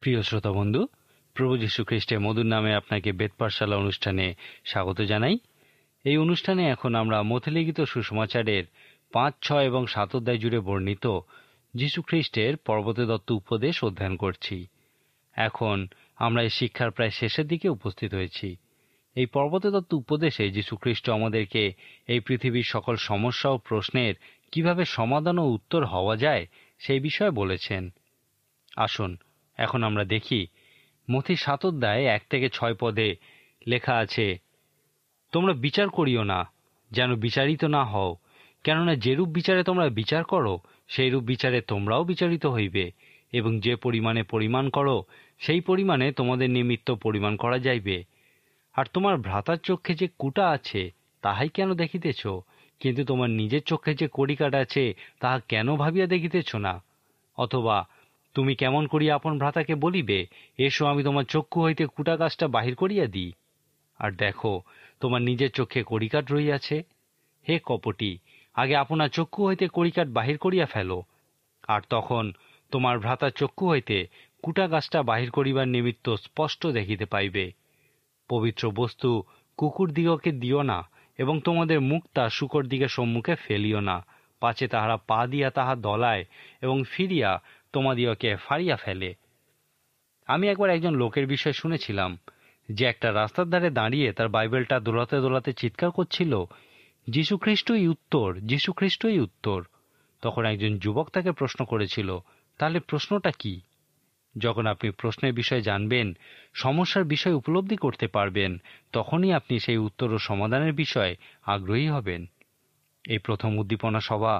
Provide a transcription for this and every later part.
প্রিয় শ্রোতা বন্ধু, প্রভু যীশু খ্রিস্টের মধুর নামে আপনাকে বেদ পাঠশালা অনুষ্ঠানে স্বাগত জানাই। এই অনুষ্ঠানে এখন আমরা মথলিখিত সুসমাচারের 5, 6 এবং 7 অধ্যায় জুড়ে বর্ণিত যীশু খ্রিস্টের পর্বতে দত্ত উপদেশ অধ্যয়ন করছি। এখন আমরা এই শিক্ষার প্রায় শেষের দিকে উপস্থিত হয়েছি। এই পর্বতে দত্ত উপদেশে যীশু খ্রিস্ট আমাদেরকে এই পৃথিবীর সকল সমস্যা ও প্রশ্নের কিভাবে সমাধান ও উত্তর হওয়া যায় সেই বিষয়ে বলেছেন। আসুন এখন আমরা দেখি মথি 7 অধ্যায় 1 থেকে 6 পদে লেখা আছে, তোমরা বিচার করিও না, যেন বিচারিত না হও, কেননা যেরূপ বিচারে তোমরা বিচার করো সেইরূপ বিচারে তোমরাও বিচারিত হইবে, এবং যে পরিমাণে পরিমাণ করো সেই পরিমাণে তোমাদের নিমিত্ত পরিমাণ করা যাইবে। আর তোমার ভ্রাতার চক্ষে যে কুটা আছে তাহাই কেন দেখিতেছ, কিন্তু তোমার নিজের চক্ষে যে কড়িকাঠ আছে তাহা কেন ভাবিয়া দেখিতেছ না? অথবা তুমি কেমন করিয়া আপন ভ্রাতাকে বলিবে, এসো আমি তোমার চক্ষু হইতে কুটা গাছটা বাহির করিয়া দিই, আর দেখো তোমার নিজের চক্ষে কড়িকাঠ রহিয়াছে? হে কপটী, আগে আপনার চক্ষু হইতে কড়িকাঠ বাহির করিয়া ফেলো, আর তখন তোমার ভ্রাতার চক্ষু হইতে কুটা গাছটা বাহির করিবার নিমিত্ত স্পষ্ট দেখিতে পাইবে। পবিত্র বস্তু কুকুরদিগকে দিও না, এবং তোমাদের মুক্তা শূকর দিগের সম্মুখে ফেলিও না, পাছে তাহারা পা দিয়া তাহা দলায় এবং ফিরিয়া তোমাদিগকে ফাড়িয়া ফেলে। আমি একবার একজন লোকের বিষয়ে শুনেছিলাম যে একটা রাস্তার ধারে দাঁড়িয়ে তার বাইবেলটা দোলাতে দোলাতে চিৎকার করছিল, যীশু খ্রিস্টই উত্তর, যীশু খ্রিস্টই উত্তর। তখন একজন যুবক তাকে প্রশ্ন করেছিল, তাহলে প্রশ্নটা কি? যখন আপনি প্রশ্নের বিষয়ে জানবেন, সমস্যার বিষয় উপলব্ধি করতে পারবেন, তখনই আপনি সেই উত্তর ও সমাধানের বিষয়ে আগ্রহী হবেন। এই প্রথম উদ্দীপনা সভা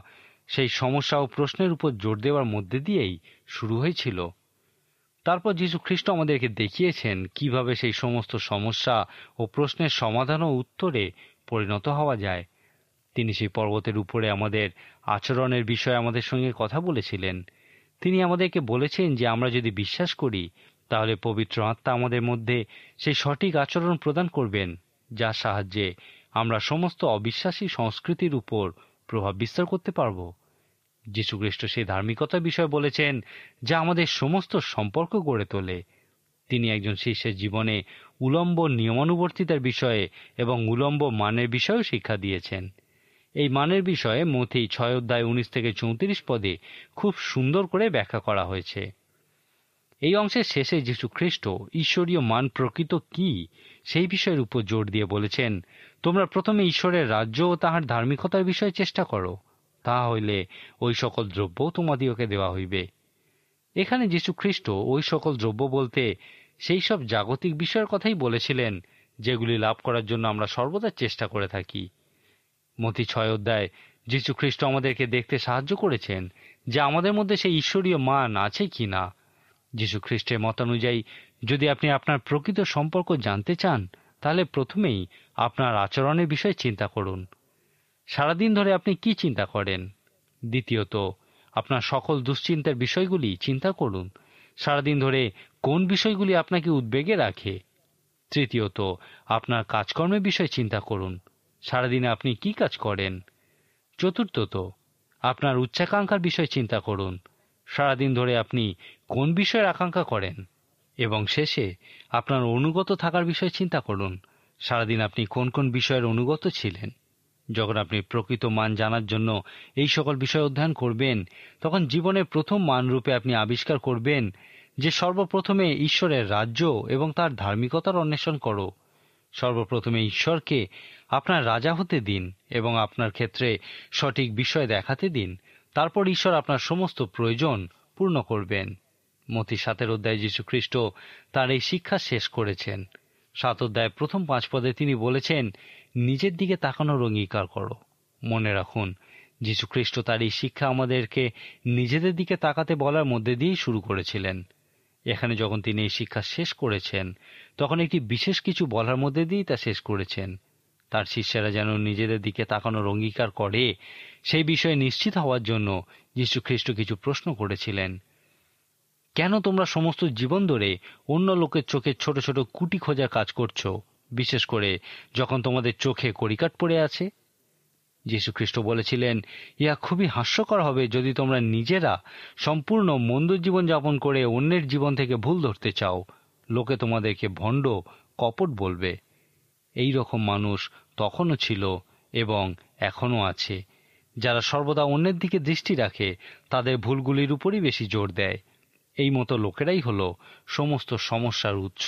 সেই সমস্যা ও প্রশ্নের উপর জোর দেওয়ার মধ্যে দিয়েই শুরু হয়েছিল। তারপর যীশু খ্রিস্ট আমাদেরকে দেখিয়েছেন কিভাবে সেই সমস্ত সমস্যা ও প্রশ্নের সমাধান ও উত্তরে পরিণত হওয়া যায়। তিনি সেই পর্বতের উপরে আমাদের আচরণের বিষয়ে আমাদের সঙ্গে কথা বলেছিলেন। তিনি আমাদেরকে বলেছেন যে আমরা যদি বিশ্বাস করি, তাহলে পবিত্র আত্মা আমাদের মধ্যে সেই সঠিক আচরণ প্রদান করবেন, যার সাহায্যে আমরা সমস্ত অবিশ্বাসী সংস্কৃতির উপর প্রভাব বিস্তার করতে পারব। যীশুখ্রিস্ট সেই ধার্মিকতার বিষয়ে বলেছেন যা আমাদের সমস্ত সম্পর্ক গড়ে তোলে। তিনি একজন শিষ্যের জীবনে উলম্ব নিয়মানুবর্তিতার বিষয়ে এবং উলম্ব মানের বিষয়েও শিক্ষা দিয়েছেন। এই মানের বিষয়ে মথি 6 অধ্যায় 19 থেকে 34 পদে খুব সুন্দর করে ব্যাখ্যা করা হয়েছে। এই অংশের শেষে যীশু খ্রিস্ট ঈশ্বরীয় মান প্রকৃত কি সেই বিষয়ের উপর জোর দিয়ে বলেছেন, তোমরা প্রথমে ঈশ্বরের রাজ্য ও তাহার ধার্মিকতার বিষয়ে চেষ্টা করো, তাহা হইলে ওই সকল দ্রব্য তোমাদিগকে দেওয়া হইবে। এখানে যীশু খ্রিস্ট ওই সকল দ্রব্য বলতে সেই সব জাগতিক বিষয়ের কথাই বলেছিলেন যেগুলি লাভ করার জন্য আমরা সর্বদা চেষ্টা করে থাকি। মথি 6 অধ্যায় যীশু খ্রিস্ট আমাদেরকে দেখতে সাহায্য করেছেন যে আমাদের মধ্যে সেই ঈশ্বরীয় মান আছে কি না। যীশু খ্রিস্টের মতানুযায়ী যদি আপনি আপনার প্রকৃত সম্পর্ক জানতে চান, তাহলে প্রথমেই আপনার আচরণের বিষয়ে চিন্তা করুন। সারাদিন ধরে আপনি কি চিন্তা করেন? দ্বিতীয়ত, আপনার সকল দুশ্চিন্তার বিষয়গুলি চিন্তা করুন। সারাদিন ধরে কোন বিষয়গুলি আপনাকে উদ্বেগে রাখে? তৃতীয়ত, আপনার কাজকর্মের বিষয়ে চিন্তা করুন। সারাদিনে আপনি কি কাজ করেন? চতুর্থত, আপনার উচ্চাকাঙ্ক্ষার বিষয়ে চিন্তা করুন। সারাদিন ধরে আপনি কোন বিষয়ের আকাঙ্ক্ষা করেন? এবং শেষে আপনার অনুগত থাকার বিষয়ে চিন্তা করুন। সারাদিন আপনি কোন কোন বিষয়ের অনুগত ছিলেন? যখন আপনি প্রকৃত মান জানার জন্য এই সকল বিষয় অধ্যয়ন করবেন, তখন জীবনের প্রথম মানরূপে আপনি আবিষ্কার করবেন যে সর্বপ্রথমে ঈশ্বরের রাজ্য এবং তার ধার্মিকতার অন্বেষণ করো। সর্বপ্রথমে ঈশ্বরকে আপনার রাজা হতে দিন এবং আপনার ক্ষেত্রে সঠিক বিষয় দেখাতে দিন। তারপর ঈশ্বর আপনার সমস্ত প্রয়োজন পূর্ণ করবেন। মথি 7 অধ্যায়ে যীশু খ্রিস্ট তার এই শিক্ষা শেষ করেছেন। 7 অধ্যায় প্রথম 5 পদে তিনি বলেছেন, নিজের দিকে তাকানোর অঙ্গীকার করো। মনে রাখুন, যীশু খ্রিস্ট তার এই শিক্ষা আমাদেরকে নিজেদের দিকে তাকাতে বলার মধ্যে দিয়েই শুরু করেছিলেন। এখানে যখন তিনি এই শিক্ষা শেষ করেছেন, তখন একটি বিশেষ কিছু বলার মধ্যে দিয়েই তা শেষ করেছেন। তার শিষ্যেরা যেন নিজেদের দিকে তাকানোর অঙ্গীকার করে, সেই বিষয়ে নিশ্চিত হওয়ার জন্য যীশু খ্রিস্ট কিছু প্রশ্ন করেছিলেন। কেন তোমরা সমস্ত জীবন ধরে অন্য লোকের চোখে ছোট ছোট কুটি খোঁজার কাজ করছো, বিশেষ করে যখন তোমাদের চোখে কড়িকাঠ পড়ে আছে? যীশুখ্রিস্ট বলেছিলেন, ইহা খুবই হাস্যকর হবে যদি তোমরা নিজেরা সম্পূর্ণ মন্দ জীবন যাপন করে অন্যের জীবন থেকে ভুল ধরতে চাও। লোকে তোমাদেরকে ভণ্ড, কপট বলবে। এই রকম মানুষ তখনও ছিল এবং এখনও আছে, যারা সর্বদা অন্যের দিকে দৃষ্টি রাখে, তাদের ভুলগুলির উপরই বেশি জোর দেয়। এই মতো লোকেরাই হলো সমস্ত সমস্যার উৎস।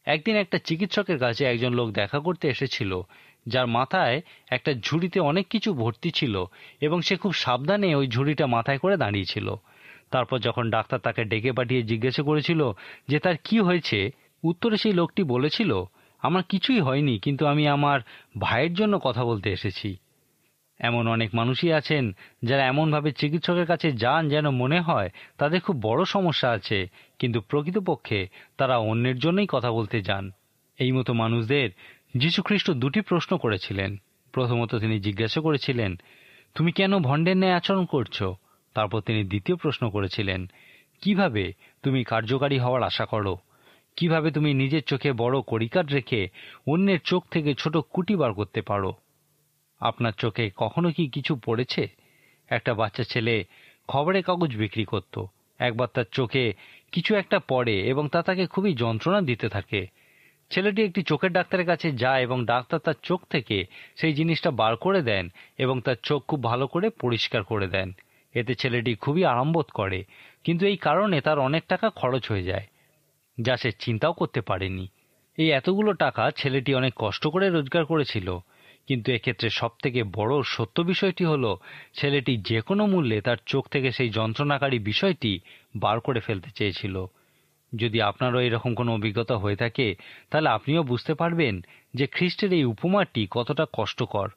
একদিন একটা চিকিৎসকের কাছে একজন লোক দেখা করতে এসেছিল, যার মাথায় একটা ঝুড়িতে অনেক কিছু ভর্তি ছিল এবং সে খুব সাবধানে ওই ঝুড়িটা মাথায় করে দাঁড়িয়েছিল। তারপর যখন ডাক্তার তাকে ডেকে পাঠিয়ে জিজ্ঞাসা করেছিল যে তার কি হয়েছে, উত্তরে সেই লোকটি বলেছিল, আমার কিছুই হয়নি, কিন্তু আমি আমার ভাইয়ের জন্য কথা বলতে এসেছি। এমন অনেক মানুষই আছেন যারা এমনভাবে চিকিৎসকের কাছে যান যেন মনে হয় তাদের খুব বড় সমস্যা আছে, কিন্তু প্রকৃতপক্ষে তারা অন্যের জন্যই কথা বলতে যান। এই মতো মানুষদের যীশুখ্রিস্ট দুটি প্রশ্ন করেছিলেন। প্রথমত তিনি জিজ্ঞাসা করেছিলেন, তুমি কেন ভণ্ডের ন্যায় আচরণ করছো? তারপর তিনি দ্বিতীয় প্রশ্ন করেছিলেন, কিভাবে তুমি কার্যকারী হওয়ার আশা করো? কিভাবে তুমি নিজের চোখে বড় কড়িকাঠ রেখে অন্যের চোখ থেকে ছোট কুটি বার করতে পারো? আপনার চোখে কখনো কি কিছু পড়েছে? একটা বাচ্চা ছেলে খবরের কাগজ বিক্রি করত। একবার তার চোখে কিছু একটা পড়ে এবং তা তাকে খুবই যন্ত্রণা দিতে থাকে। ছেলেটি একটি চোখের ডাক্তারের কাছে যায় এবং ডাক্তার তার চোখ থেকে সেই জিনিসটা বার করে দেন এবং তার চোখ খুব ভালো করে পরিষ্কার করে দেন। এতে ছেলেটি খুবই আরামবোধ করে, কিন্তু এই কারণে তার অনেক টাকা খরচ হয়ে যায়, যা সে চিন্তাও করতে পারেনি। এই এতগুলো টাকা ছেলেটি অনেক কষ্ট করে রোজগার করেছিল, কিন্তু এক্ষেত্রে সবথেকে বড় সত্য বিষয়টি হলো ছেলেটি যে কোনো মূল্যে তার চোখ থেকে সেই যন্ত্রণাকারী বিষয়টি বার করে ফেলতে চেয়েছিল। যদি আপনারও এরকম কোনো অভিজ্ঞতা হয়ে থাকে, তাহলে আপনিও বুঝতে পারবেন যে খ্রিস্টের এই উপমাটি কতটা কষ্টকর।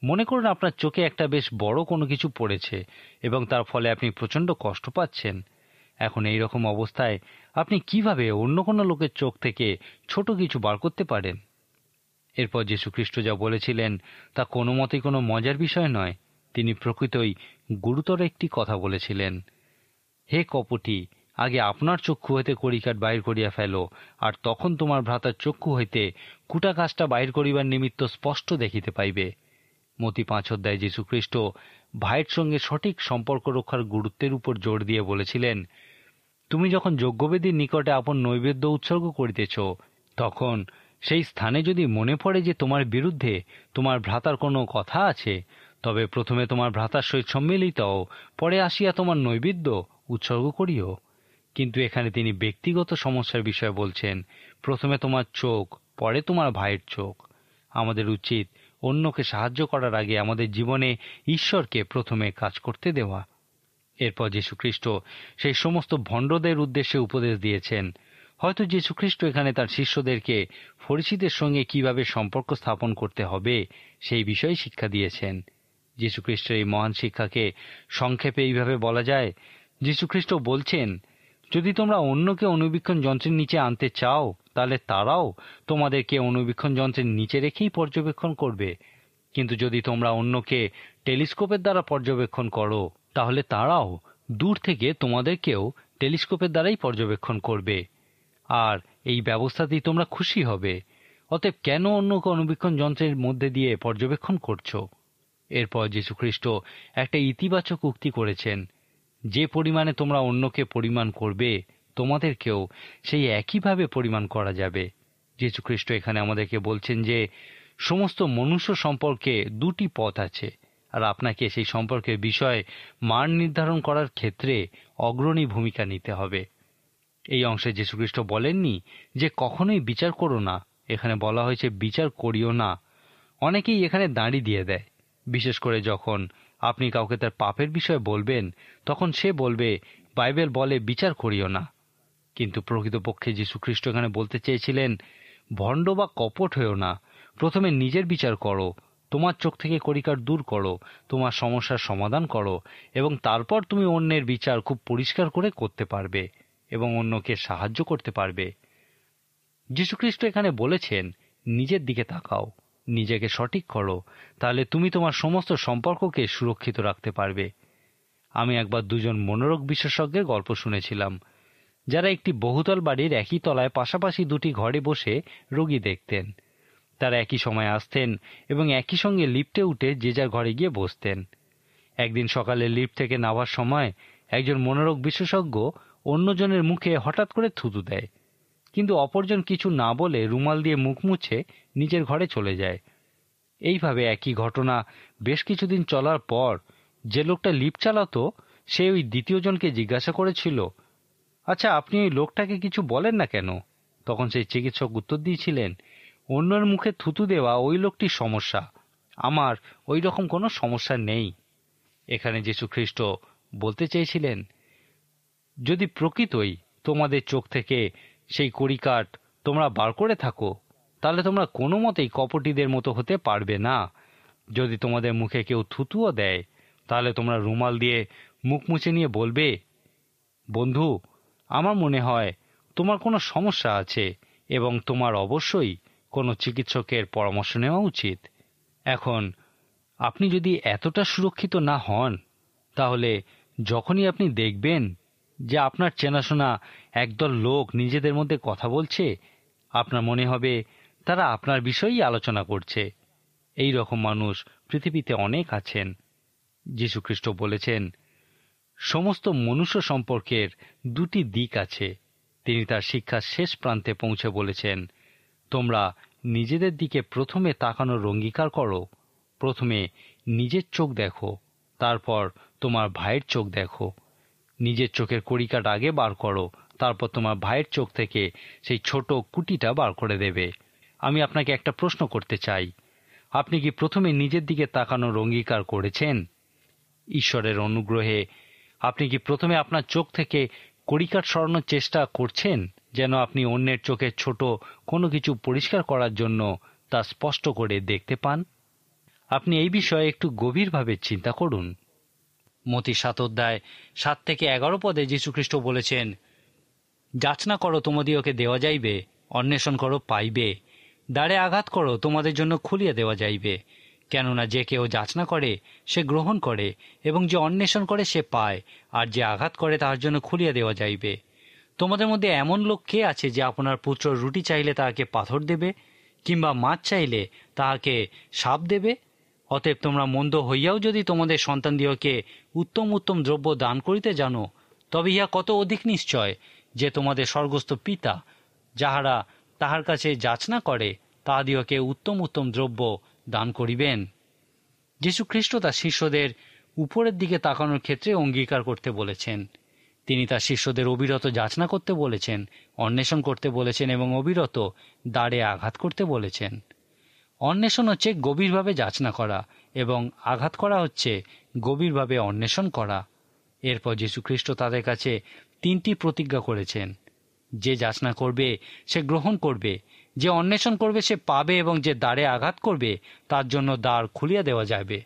মনে করুন আপনার চোখে একটা বেশ বড় কোনো কিছু পড়েছে এবং তার ফলে আপনি প্রচণ্ড কষ্ট পাচ্ছেন। এখন এই রকম অবস্থায় আপনি কিভাবে অন্য কোনো লোকের চোখ থেকে ছোট কিছু বার করতে পারেন? এরপর যীশুখ্রিস্ট যা বলেছিলেন তা কোনো মতেই কোনো মজার বিষয় নয়। তিনি প্রকৃতই গুরুতর একটি কথা বলেছিলেন। হে কপটী, আগে আপনার চক্ষু হইতে কড়িকাঠ বাহির করিয়া ফেলো, আর তখন তোমার ভ্রাতার চক্ষু হইতে কুটা কাজটা বাহির করিবার নিমিত্ত স্পষ্ট দেখিতে পাইবে। মতি 5 অধ্যায়ে যীশুখ্রিস্ট ভাইয়ের সঙ্গে সঠিক সম্পর্ক রক্ষার গুরুত্বের উপর জোর দিয়ে বলেছিলেন, তুমি যখন যজ্ঞবেদীর নিকটে আপন নৈবেদ্য উৎসর্গ করিতেছ, তখন সেই স্থানে যদি মনে পড়ে যে তোমার বিরুদ্ধে তোমার ভ্রাতার কোনো কথা আছে, তবে প্রথমে তোমার ভ্রাতার সহিত সম্মিলিত হও, পরে আসিয়া তোমার নৈবেদ্য উৎসর্গ করিও। কিন্তু এখানে তিনি ব্যক্তিগত সমস্যার বিষয় বলছেন। প্রথমে তোমার চোখ, পরে তোমার ভাইয়ের চোখ। আমাদের উচিত অন্যকে সাহায্য করার আগে আমাদের জীবনে ঈশ্বরকে প্রথমে কাজ করতে দেওয়া। এরপর যীশুখ্রিস্ট সেই সমস্ত ভণ্ডদের উদ্দেশ্যে উপদেশ দিয়েছেন। হয়তো যীশুখ্রিস্ট এখানে তার শিষ্যদেরকে ফরিসীদের সঙ্গে কিভাবে সম্পর্ক স্থাপন করতে হবে সেই বিষয়ে শিক্ষা দিয়েছেন। যীশুখ্রিস্টের এই মহান শিক্ষাকে সংক্ষেপে এইভাবে বলা যায়, যীশুখ্রিস্ট বলছেন, যদি তোমরা অন্যকে অনুবীক্ষণ যন্ত্রের নিচে আনতে চাও, তাহলে তারাও তোমাদেরকে অনুবীক্ষণ যন্ত্রের নিচে রেখেই পর্যবেক্ষণ করবে। কিন্তু যদি তোমরা অন্যকে টেলিস্কোপের দ্বারা পর্যবেক্ষণ করো, তাহলে তারাও দূর থেকে তোমাদেরকেও টেলিস্কোপের দ্বারাই পর্যবেক্ষণ করবে, আর এই ব্যবস্থাতেই তোমরা খুশি হবে। অতএব কেন অন্যকে অনুবীক্ষণ যন্ত্রের মধ্যে দিয়ে পর্যবেক্ষণ করছো? এরপর যীশুখ্রিস্ট একটা ইতিবাচক উক্তি করেছেন, যে পরিমাণে তোমরা অন্যকে পরিমাণ করবে, তোমাদেরকেও সেই একইভাবে পরিমাণ করা যাবে। যীশুখ্রিস্ট এখানে আমাদেরকে বলছেন যে সমস্ত মনুষ্য সম্পর্কে দুটি পথ আছে, আর আপনাকে সেই সম্পর্কের বিষয়ে মান নির্ধারণ করার ক্ষেত্রে অগ্রণী ভূমিকা নিতে হবে। এই অংশে যীশুখ্রিস্ট বলেননি যে কখনোই বিচার করো না, এখানে বলা হয়েছে বিচার করিও না। অনেকেই এখানে দাঁড়ি দিয়ে দেয়, বিশেষ করে যখন আপনি কাউকে তার পাপের বিষয়ে বলবেন, তখন সে বলবে বাইবেল বলে বিচার করিও না। কিন্তু প্রকৃতপক্ষে যীশুখ্রিস্ট এখানে বলতে চেয়েছিলেন, ভণ্ড বা কপট হয়েও না, প্রথমে নিজের বিচার করো, তোমার চোখ থেকে কড়িকাঠ দূর করো, তোমার সমস্যার সমাধান করো, এবং তারপর তুমি অন্যের বিচার খুব পরিষ্কার করে করতে পারবে এবং অন্যকে সাহায্য করতে পারবে। যীশুখ্রিস্ট এখানে বলেছেন, নিজের দিকে তাকাও, নিজেকে সঠিক করো, তাহলে তুমি তোমার সমস্ত সম্পর্ককে সুরক্ষিত রাখতে পারবে। আমি একবার 2 জন মনোরোগ বিশেষজ্ঞের গল্প শুনেছিলাম, যারা একটি বহুতল বাড়ির একই তলায় পাশাপাশি 2টি ঘরে বসে রোগী দেখতেন। তারা একই সময় আসতেন এবং একই সঙ্গে লিফটে উঠে যে যার ঘরে গিয়ে বসতেন। একদিন সকালে লিফট থেকে নামার সময় একজন মনোরোগ বিশেষজ্ঞ অন্যজনের মুখে হঠাৎ করে থুতু দেয়, কিন্তু অপরজন কিছু না বলে রুমাল দিয়ে মুখ মুছে নিজের ঘরে চলে যায়। এইভাবে একই ঘটনা বেশ কিছুদিন চলার পর যে লোকটা লিফট চালাতো সে ওই দ্বিতীয় জনকে জিজ্ঞাসা করেছিল, আচ্ছা, আপনি ওই লোকটাকে কিছু বলেন না কেন? তখন সেই চিকিৎসক উত্তর দিয়েছিলেন, অন্যের মুখে থুতু দেওয়া ওই লোকটির সমস্যা, আমার ওই রকম কোনো সমস্যা নেই। এখানে যীশু খ্রিস্ট বলতে চেয়েছিলেন, যদি প্রকৃতই তোমাদের চোখ থেকে সেই কড়িকাঠ তোমরা বার করে থাকো, তাহলে তোমরা কোনো মতেই কপটীদের মতো হতে পারবে না। যদি তোমাদের মুখে কেউ থুতুও দেয়, তাহলে তোমরা রুমাল দিয়ে মুখ মুছে নিয়ে বলবে, বন্ধু, আমার মনে হয় তোমার কোনো সমস্যা আছে এবং তোমার অবশ্যই কোনো চিকিৎসকের পরামর্শ নেওয়া উচিত। এখন আপনি যদি এতটা সুরক্ষিত না হন, তাহলে যখনই আপনি দেখবেন যে আপনার চেনাশোনা একদল লোক নিজেদের মধ্যে কথা বলছে, আপনার মনে হবে তারা আপনার বিষয়েই আলোচনা করছে। এই রকম মানুষ পৃথিবীতে অনেক আছেন। যীশু খ্রিস্ট বলেছেন, সমস্ত মনুষ্য সম্পর্কের দুটি দিক আছে। তিনি তার শিক্ষার শেষ প্রান্তে পৌঁছে বলেছেন, তোমরা নিজেদের দিকে প্রথমে তাকানোর অঙ্গীকার করো। প্রথমে নিজের চোখ দেখো, তারপর তোমার ভাইয়ের চোখ দেখো। নিজের চোখের কড়িকাঠ আগে বার করো, তারপর তোমার ভাইয়ের চোখ থেকে সেই ছোট কুটিটা বার করে দেবে। আমি আপনাকে একটা প্রশ্ন করতে চাই, আপনি কি প্রথমে নিজের দিকে তাকানোর অঙ্গীকার করেছেন? ঈশ্বরের অনুগ্রহে আপনি কি প্রথমে আপনার চোখ থেকে কড়িকাঠ সরানোর চেষ্টা করছেন, যেন আপনি অন্যের চোখের ছোট কোনো কিছু পরিষ্কার করার জন্য তা স্পষ্ট করে দেখতে পান? আপনি এই বিষয়ে একটু গভীরভাবে চিন্তা করুন। মতি 7:7-11 পদে যীশুখ্রিস্ট বলেছেন, যাচনা করো, তোমাদিওকে দেওয়া যাইবে, অন্বেষণ করো, পাইবে, দ্বারে আঘাত করো, তোমাদের জন্য খুলিয়া দেওয়া যাইবে। কেননা যে কেউ যাচনা করে সে গ্রহণ করে, এবং যে অন্বেষণ করে সে পায়, আর যে আঘাত করে তাহার জন্য খুলিয়া দেওয়া যাইবে। তোমাদের মধ্যে এমন লোক কে আছে যে আপনার পুত্র রুটি চাইলে তাহাকে পাথর দেবে, কিংবা মাছ চাইলে তাহাকে সাপ দেবে? অতএব তোমরা মন্দ হইয়াও যদি তোমাদের সন্তানদিওকে উত্তম উত্তম দ্রব্য দান করিতে জানো, তবে ইহা কত অধিক নিশ্চয় যে তোমাদের স্বর্গস্থ পিতা যাহারা তাহার কাছে যাচনা করে তাহাদিওকে উত্তম উত্তম দ্রব্য দান করিবেন। যীশু খ্রিস্ট তার শিষ্যদের উপরের দিকে তাকানোর ক্ষেত্রে অঙ্গীকার করতে বলেছেন। তিনি তার শিষ্যদের অবিরত যাচনা করতে বলেছেন, অন্বেষণ করতে বলেছেন এবং অবিরত দ্বারে আঘাত করতে বলেছেন। অন্বেষণ হচ্ছে গভীরভাবে যাচনা করা এবং আঘাত করা হচ্ছে গভীরভাবে অন্বেষণ করা। এরপর যীশুখ্রিস্ট তাদের কাছে 3টি প্রতিজ্ঞা করেছেন। যে যাচনা করবে সে গ্রহণ করবে, যে অন্বেষণ করবে সে পাবে, এবং যে দ্বারে আঘাত করবে তার জন্য দ্বার খুলিয়া দেওয়া যাবে।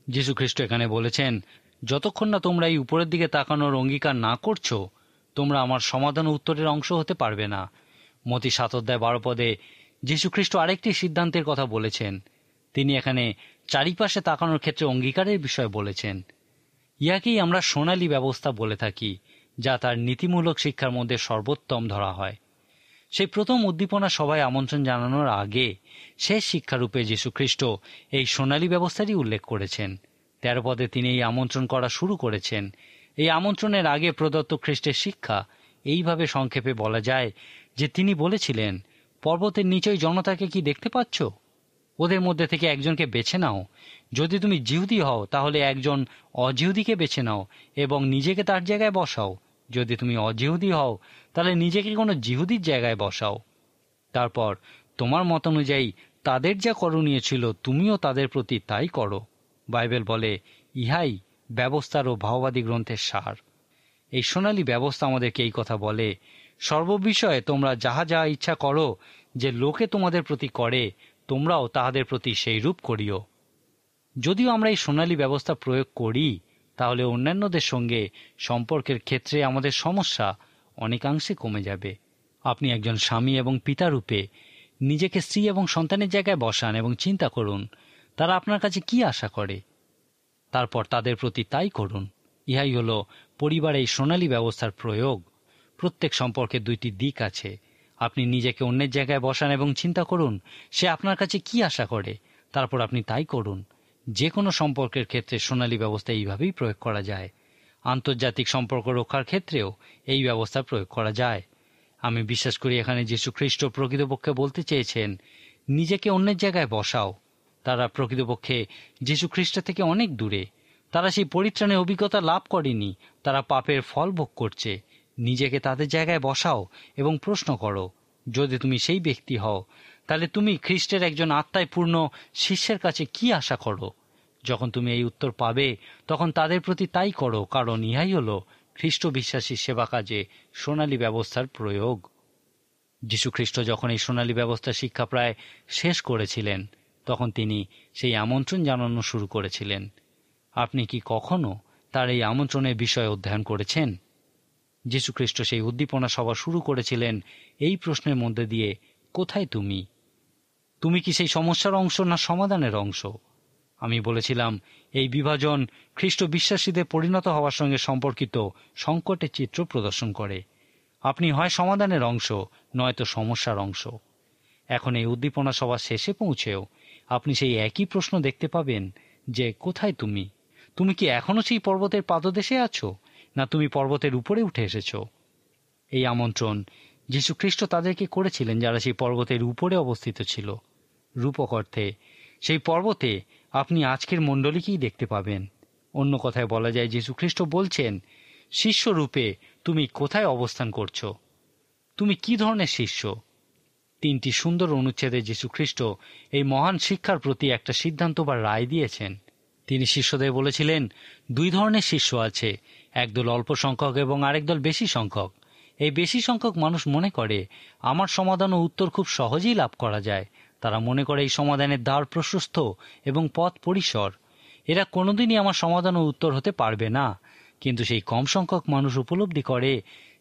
যীশুখ্রিস্ট এখানে বলেছেন, যতক্ষণ না তোমরা এই উপরের দিকে তাকানোর অঙ্গীকার না করছো, তোমরা আমার সমাধান উত্তরের অংশ হতে পারবে না। মতি 7:12 পদে যীশুখ্রিস্ট আরেকটি সিদ্ধান্তের কথা বলেছেন। তিনি এখানে চারিপাশে তাকানোর ক্ষেত্রে অঙ্গীকারের বিষয় বলেছেন। ইহাকেই আমরা সোনালী ব্যবস্থা বলে থাকি, যা তার নীতিমূলক শিক্ষার মধ্যে সর্বোত্তম ধরা হয়। সেই প্রথম উদ্দীপনা সভায় আমন্ত্রণ জানানোর আগে শেষ শিক্ষারূপে যীশুখ্রিস্ট এই সোনালী ব্যবস্থারই উল্লেখ করেছেন। 13 পদে তিনি এই আমন্ত্রণ করা শুরু করেছেন। এই আমন্ত্রণের আগে প্রদত্ত খ্রিস্টের শিক্ষা এইভাবে সংক্ষেপে বলা যায় যে তিনি বলেছিলেন, পর্বতের নিচেই জনতাকে কি দেখতে পাচ্ছ? ওদের মধ্যে থেকে একজনকে বেছে নাও। যদি তুমি জিহুদি হও তাহলে একজন অজিহুদিকে বেছে নাও এবং নিজেকে তার জায়গায় বসাও। যদি তুমি অজিহুদি হও তাহলে নিজেকে কোনো জিহুদির জায়গায় বসাও। তারপর তোমার মত অনুযায়ী তাদের যা করণীয় ছিল তুমিও তাদের প্রতি তাই করো। বাইবেল বলে ইহাই ব্যবস্থার ও ভাববাদী গ্রন্থের সার। এই সোনালী ব্যবস্থা আমাদেরকে এই কথা বলে, সর্ববিষয়ে তোমরা যাহা যাহা ইচ্ছা করো যে লোকে তোমাদের প্রতি করে, তোমরাও তাহাদের প্রতি সেই রূপ করিও। যদিও আমরা এই সোনালী ব্যবস্থা প্রয়োগ করি, তাহলে অন্যান্যদের সঙ্গে সম্পর্কের ক্ষেত্রে আমাদের সমস্যা অনেকাংশে কমে যাবে। আপনি একজন স্বামী এবং পিতা রূপে নিজেকে স্ত্রী এবং সন্তানের জায়গায় বসান এবং চিন্তা করুন তারা আপনার কাছে কি আশা করে, তারপর তাদের প্রতি তাই করুন। ইহাই হল পরিবারে এই সোনালী ব্যবস্থার প্রয়োগ। প্রত্যেক সম্পর্কের 2টি দিক আছে। আপনি নিজেকে অন্যের জায়গায় বসান এবং চিন্তা করুন সে আপনার কাছে কি আশা করে, তারপর আপনি তাই করুন। যে কোনো সম্পর্কের ক্ষেত্রে সোনালী ব্যবস্থা এইভাবেই প্রয়োগ করা যায়। আন্তর্জাতিক সম্পর্ক রক্ষার ক্ষেত্রেও এই ব্যবস্থা প্রয়োগ করা যায়। আমি বিশ্বাস করি এখানে যীশু খ্রিস্ট প্রকৃতপক্ষে বলতে চেয়েছেন, নিজেকে অন্যের জায়গায় বসাও। তারা প্রকৃতপক্ষে যীশু খ্রিস্ট থেকে অনেক দূরে। তারা সেই পরিত্রাণের অভিজ্ঞতা লাভ করেনি, তারা পাপের ফল ভোগ করছে। নিজেকে তাদের জায়গায় বসাও এবং প্রশ্ন করো, যদি তুমি সেই ব্যক্তি হও তাহলে তুমি খ্রিস্টের একজন আত্মায় পূর্ণ শিষ্যের কাছে কি আশা করো। যখন তুমি এই উত্তর পাবে তখন তাদের প্রতি তাই করো, কারণ ইহাই হল খ্রিস্ট বিশ্বাসী সেবা কাজে সোনালী ব্যবস্থার প্রয়োগ। যীশুখ্রিস্ট যখন এই সোনালী ব্যবস্থার শিক্ষা প্রায় শেষ করেছিলেন তখন তিনি সেই আমন্ত্রণ জানানো শুরু করেছিলেন। আপনি কি কখনো তার এই আমন্ত্রণের বিষয় অধ্যয়ন করেছেন? যীশুখ্রিস্ট সেই উদ্দীপনা সভা শুরু করেছিলেন এই প্রশ্নের মধ্যে দিয়ে, কোথায় তুমি? তুমি কি সেই সমস্যার অংশ না সমাধানের অংশ? আমি বলেছিলাম এই বিভাজন খ্রিস্ট বিশ্বাসীদের পরিণত হওয়ার সঙ্গে সম্পর্কিত সংকটের চিত্র প্রদর্শন করে। আপনি হয় সমাধানের অংশ নয়তো সমস্যার অংশ। এখন এই উদ্দীপনা সভা শেষে পৌঁছেও আপনি সেই একই প্রশ্ন দেখতে পাবেন যে কোথায় তুমি? তুমি কি এখনো সেই পর্বতের পাদদেশে আছো, না তুমি পর্বতের উপরে উঠে এসেছো? এই আমন্ত্রণ যীশু খ্রিস্ট তাদেরকে করেছিলেন যারা সেই পর্বতের উপরে অবস্থিত ছিল। রূপক অর্থে সেই পর্বতে আপনি আজকের মণ্ডলীকেই দেখতে পাবেন। অন্য কথায় বলা যায় যীশু খ্রিস্ট বলছেন, শিষ্যরূপে তুমি কোথায় অবস্থান করছো? তুমি কি ধরনের শিষ্য? 3টি সুন্দর অনুচ্ছেদে যীশু খ্রিস্ট এই মহান শিক্ষার প্রতি একটা সিদ্ধান্ত বা রায় দিয়েছেন। তিনি শিষ্যদের বলেছিলেন, 2 ধরনের শিষ্য আছে, একদল অল্প সংখ্যক এবং আরেক দল বেশি সংখ্যক। এই বেশি সংখ্যক মানুষ মনে করে আমার সমাধান ও উত্তর খুব সহজেই লাভ করা যায়। তারা মনে করে এই সমাধানের দ্বার প্রশস্ত এবং পথ পরিসর। এরা কোনোদিনই আমার সমাধান ও উত্তর হতে পারবে না। কিন্তু সেই কম সংখ্যক মানুষ উপলব্ধি করে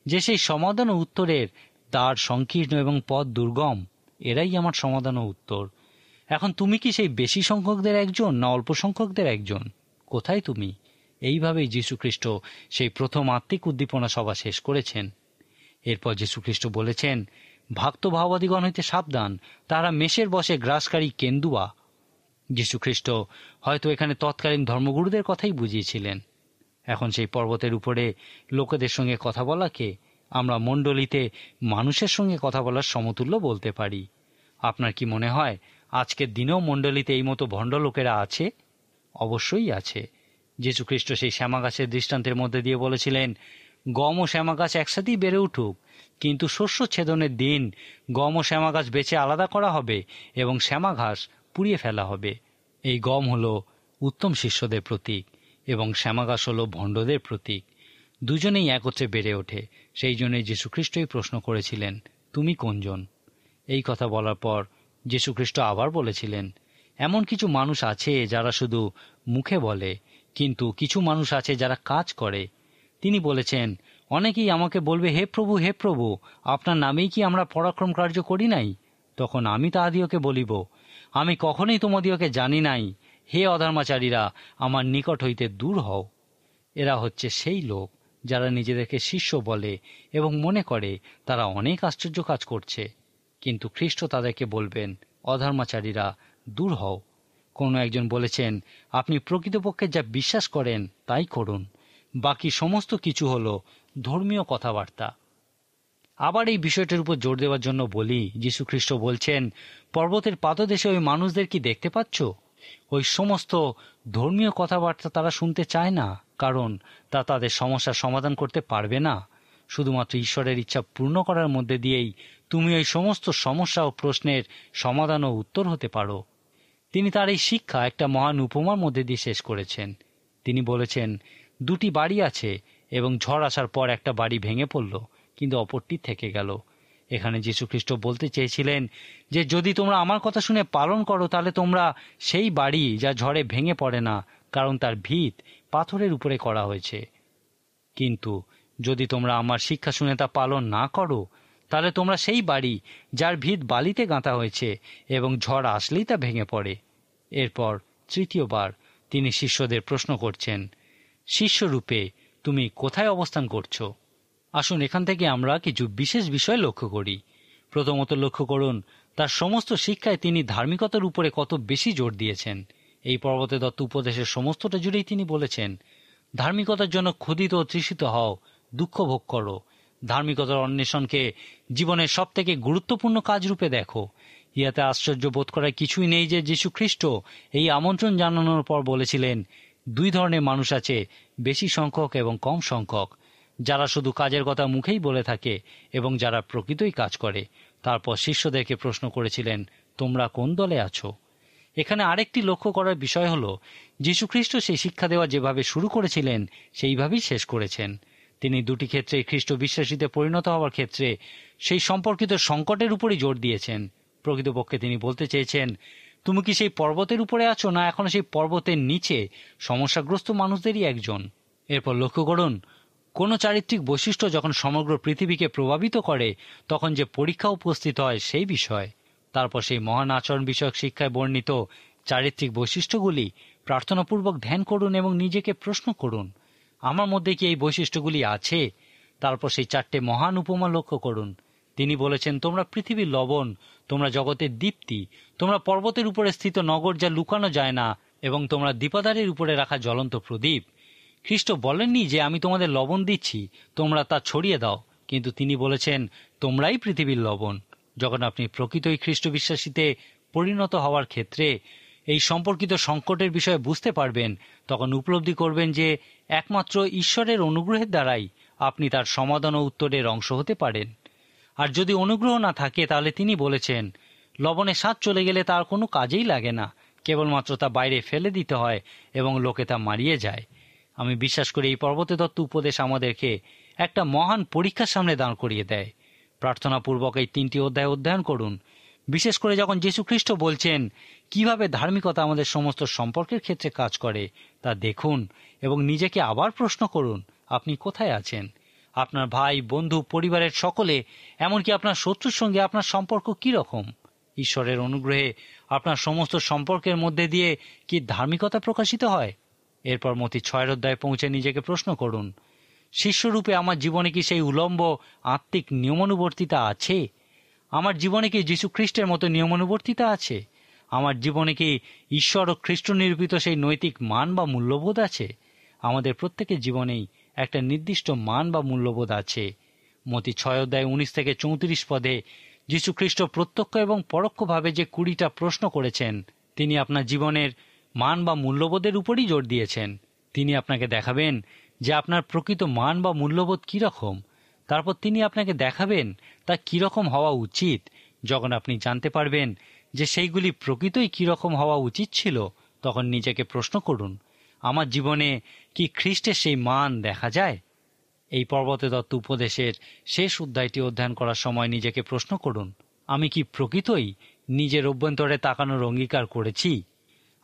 যে সেই সমাধান ও উত্তরের দ্বার সংকীর্ণ এবং পথ দুর্গম। এরাই আমার সমাধান ও উত্তর। এখন তুমি কি সেই বেশি সংখ্যকদের একজন না অল্প সংখ্যকদের একজন? কোথায় তুমি? এইভাবেই যীশুখ্রিস্ট সেই প্রথম আত্মিক উদ্দীপনা সভা শেষ করেছেন। এরপর যীশুখ্রিস্ট বলেছেন, ভক্ত ভাওবাদীগণ হইতে সাবধান, তারা মেষের বশে গ্রাসকারী কেন্দুয়া। যীশুখ্রিস্ট হয়তো এখানে তৎকালীন ধর্মগুরুদের কথাই বুঝিয়েছিলেন। এখন সেই পর্বতের উপরে লোকেদের সঙ্গে কথা বলাকে আমরা মণ্ডলীতে মানুষের সঙ্গে কথা বলার সমতুল্য বলতে পারি। আপনার কি মনে হয় আজকের দিনেও মণ্ডলীতে এই মতো ভণ্ড লোকেরা আছে? অবশ্যই আছে। যীশুখ্রিস্ট সেই শ্যামা গাছের দৃষ্টান্তের মধ্যে দিয়ে বলেছিলেন, গম ও শ্যামা গাছ একসাথেই বেড়ে উঠুক, কিন্তু শস্য ছেদনের দিন গম ও শ্যামা গাছ বেছে আলাদা করা হবে এবং শ্যামা ঘাস পুড়িয়ে ফেলা হবে। এই গম হলো উত্তম শিষ্যদের প্রতীক এবং শ্যামা ঘাস হলো ভণ্ডদের প্রতীক। দুজনেই একত্রে বেড়ে ওঠে। সেই জন্যই যীশুখ্রিস্টই প্রশ্ন করেছিলেন, তুমি কোনজন? এই কথা বলার পর যীশুখ্রিস্ট আবার বলেছিলেন, এমন কিছু মানুষ আছে যারা শুধু মুখে বলে, কিন্তু কিছু মানুষ আছে যারা কাজ করে। তিনি বলেছেন, অনেকেই আমাকে বলবে, হে প্রভু, হে প্রভু, আপনার নামেই কি আমরা পরাক্রম কার্য করি নাই? তখন আমি তাহাদিওকে বলিব, আমি কখনোই তোমাদিওকে জানি নাই। হে অধর্মাচারীরা, আমার নিকট হইতে দূর হও। এরা হচ্ছে সেই লোক যারা নিজেদেরকে শিষ্য বলে এবং মনে করে তারা অনেক আশ্চর্য কাজ করছে, কিন্তু খ্রিস্ট তাদেরকে বলবেন, অধর্মাচারীরা, দূর হও। কোনো একজন বলেছেন, আপনি প্রকৃতপক্ষে যা বিশ্বাস করেন তাই করুন, বাকি সমস্ত কিছু হলো ধর্মীয় কথাবার্তা। আবার এই বিষয়টার উপর জোর দেওয়ার জন্য বলি, যীশুখ্রিস্ট বলছেন, পর্বতের পাদদেশে ওই মানুষদের কি দেখতে পাচ্ছ? ওই সমস্ত ধর্মীয় কথাবার্তা তারা শুনতে চায় না, কারণ তা তাদের সমস্যার সমাধান করতে পারবে না। শুধুমাত্র ঈশ্বরের ইচ্ছা পূর্ণ করার মধ্যে দিয়েই তুমি ওই সমস্ত সমস্যা ও প্রশ্নের সমাধান ও উত্তর হতে পারো। তিনি তার এই শিক্ষা একটা মহান উপমার মধ্যে দিয়ে শেষ করেছেন। তিনি বলেছেন, 2টি বাড়ি আছে এবং ঝড় আসার পর একটা বাড়ি ভেঙে পড়ল, কিন্তু অপরটি থেকে গেল। এখানে যীশুখ্রিস্ট বলতে চেয়েছিলেন যে যদি তোমরা আমার কথা শুনে পালন করো তাহলে তোমরা সেই বাড়ি যা ঝড়ে ভেঙে পড়ে না, কারণ তার ভিত পাথরের উপরে করা হয়েছে। কিন্তু যদি তোমরা আমার শিক্ষা শুনে তা পালন না করো তাহলে তোমরা সেই বাড়ি যার ভিত বালিতে গাঁথা হয়েছে এবং ঝড় আসলেই তা ভেঙে পড়ে। এরপর তৃতীয়বার তিনি শিষ্যদের প্রশ্ন করছেন, শিষ্যরূপে তুমি কোথায় অবস্থান করছো? আসুন এখান থেকে আমরা কিছু বিশেষ বিষয় লক্ষ্য করি। প্রথমত লক্ষ্য করুন তার সমস্ত শিক্ষায় তিনি ধার্মিকতার উপরে কত বেশি জোর দিয়েছেন। এই পর্বতে দত্ত উপদেশের সমস্তটা জুড়েই তিনি বলেছেন, ধার্মিকতার জন্য ক্ষুধিত ও তৃষিত হও, দুঃখ ভোগ করো, ধার্মিকতার অন্বেষণকে জীবনের সব থেকে গুরুত্বপূর্ণ কাজ রূপে দেখো। ইহাতে আশ্চর্য বোধ করার কিছুই নেই যে যীশু খ্রিস্ট এই আমন্ত্রণ জানানোর পর বলেছিলেন, দুই ধরনের মানুষ আছে, বেশি সংখ্যক এবং কম সংখ্যক, যারা শুধু কাজের কথা মুখেই বলে থাকে এবং যারা প্রকৃতই কাজ করে। তারপর শিষ্যদেরকে প্রশ্ন করেছিলেন, তোমরা কোন দলে আছো? এখানে আরেকটি লক্ষ্য করার বিষয় হল, যীশুখ্রিস্ট সেই শিক্ষা দেওয়া যেভাবে শুরু করেছিলেন সেইভাবেই শেষ করেছেন। তিনি দুটি ক্ষেত্রে খ্রিস্ট বিশ্বাসীতে পরিণত হওয়ার ক্ষেত্রে সেই সম্পর্কিত সংকটের উপরই জোর দিয়েছেন। প্রকৃতপক্ষে তিনি বলতে চেয়েছেন, তুমি কি সেই পর্বতের উপরে আছো, না এখনো সেই পর্বতের নিচে সমস্যাগ্রস্ত মানুষদেরই একজন? এরপর লক্ষ্য করুন, কোনো চারিত্রিক বৈশিষ্ট্য যখন সমগ্র পৃথিবীকে প্রভাবিত করে তখন যে পরীক্ষা উপস্থিত হয় সেই বিষয়। তারপর সেই মহান আচরণ বিষয়ক শিক্ষায় বর্ণিত চারিত্রিক বৈশিষ্ট্যগুলি প্রার্থনাপূর্বক ধ্যান করুন এবং নিজেকে প্রশ্ন করুন, আমার মধ্যে কি এই বৈশিষ্ট্যগুলি আছে? তারপর সেই চারটে মহান উপমা লক্ষ্য করুন। তিনি বলেছেন, তোমরা পৃথিবীর লবণ, তোমরা জগতের দীপ্তি, তোমরা পর্বতের উপরে স্থিত নগর যা লুকানো যায় না, এবং তোমরা দীপাধারের উপরে রাখা জ্বলন্ত প্রদীপ। খ্রিস্ট বলেননি যে আমি তোমাদের লবণ দিচ্ছি, তোমরা তা ছড়িয়ে দাও, কিন্তু তিনি বলেছেন, তোমরাই পৃথিবীর লবণ। যখন আপনি প্রকৃতই খ্রিস্ট বিশ্বাসীতে পরিণত হওয়ার ক্ষেত্রে এই সম্পর্কিত সংকটের বিষয়ে বুঝতে পারবেন, তখন উপলব্ধি করবেন যে একমাত্র ঈশ্বরের অনুগ্রহের দ্বারাই আপনি তার সমাধান ও উত্তরের অংশ হতে পারেন। আর যদি অনুগ্রহ না থাকে, তাহলে তিনি বলেছেন, লবণের স্বাদ চলে গেলে তার কোনো কাজেই লাগে না, কেবলমাত্র তা বাইরে ফেলে দিতে হয় এবং লোকে তা মারিয়ে যায়। আমি বিশ্বাস করি এই পর্বতে দত্ত উপদেশ আমাদেরকে একটা মহান পরীক্ষার সামনে দাঁড় করিয়ে দেয়। প্রার্থনাপূর্বক এই 3টি অধ্যায় অধ্যয়ন করুন, বিশেষ করে যখন যীশু খ্রিস্ট বলছেন কিভাবে ধার্মিকতা আমাদের সমস্ত সম্পর্কের ক্ষেত্রে কাজ করে তা দেখুন এবং নিজেকে আবার প্রশ্ন করুন, আপনি কোথায় আছেন? আপনার ভাই, বন্ধু, পরিবারের সকলে, এমনকি আপনার শত্রুর সঙ্গে আপনার সম্পর্ক কি রকম? ঈশ্বরের অনুগ্রহে আপনার সমস্ত সম্পর্কের মধ্যে দিয়ে কি ধার্মিকতা প্রকাশিত হয়? এরপর মতি 6 অধ্যায়ে পৌঁছে নিজেকে প্রশ্ন করুন, শিষ্যরূপে আমার জীবনে কি সেই উলম্ব আত্মিক নিয়মানুবর্তিতা আছে? আমার জীবনে কি যীশু খ্রিস্টের মতো নিয়মানুবর্তিতা আছে? আমার জীবনে কি ঈশ্বর ও খ্রিস্ট নিরূপিত সেই নৈতিক মান বা মূল্যবোধ আছে? আমাদের প্রত্যেকের জীবনেই একটা নির্দিষ্ট মান বা মূল্যবোধ আছে। মতি 6 অধ্যায় 19 থেকে 34 পদে যীশু খ্রিস্ট প্রত্যক্ষ এবং পরোক্ষভাবে যে 20টা প্রশ্ন করেছেন, তিনি আপনার জীবনের মান বা মূল্যবোধের উপরই জোর দিয়েছেন। তিনি আপনাকে দেখাবেন যে আপনার প্রকৃত মান বা মূল্যবোধ কীরকম। তারপর তিনি আপনাকে দেখাবেন তা কীরকম হওয়া উচিত। যখন আপনি জানতে পারবেন যে সেইগুলি প্রকৃতই কীরকম হওয়া উচিত ছিল, তখন নিজেকে প্রশ্ন করুন, আমার জীবনে কি খ্রিস্টের সেই মান দেখা যায়? এই পর্বতে দত্ত উপদেশের শেষ অধ্যায়টি অধ্যয়ন করার সময় নিজেকে প্রশ্ন করুন, আমি কি প্রকৃতই নিজের অভ্যন্তরে তাকানোর অঙ্গীকার করেছি?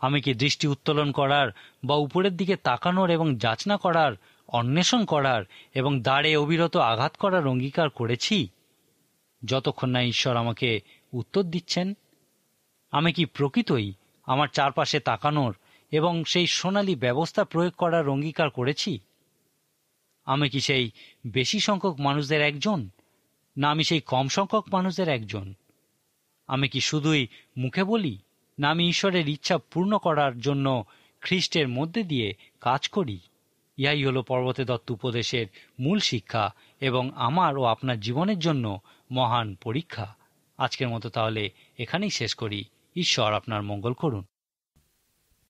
আমি কি দৃষ্টি উত্তোলন করার বা উপরের দিকে তাকানোর এবং যাচনা করার, অন্বেষণ করার এবং দ্বারে অবিরত আঘাত করার অঙ্গীকার করেছি, যতক্ষণ না ঈশ্বর আমাকে উত্তর দিচ্ছেন? আমি কি প্রকৃতই আমার চারপাশে তাকানোর এবং সেই সোনালী ব্যবস্থা প্রয়োগ করার অঙ্গীকার করেছি? আমি কি সেই বেশি সংখ্যক মানুষদের একজন, না আমি সেই কম সংখ্যক মানুষদের একজন? আমি কি শুধুই মুখে বলি, না আমি ঈশ্বরের ইচ্ছা পূর্ণ করার জন্য খ্রিস্টের মধ্যে দিয়ে কাজ করি? ইহাই হলো পর্বতে দত্ত উপদেশের মূল শিক্ষা এবং আমার ও আপনার জীবনের জন্য মহান পরীক্ষা। আজকের মতো তাহলে এখানেই শেষ করি। ঈশ্বর আপনার মঙ্গল করুন।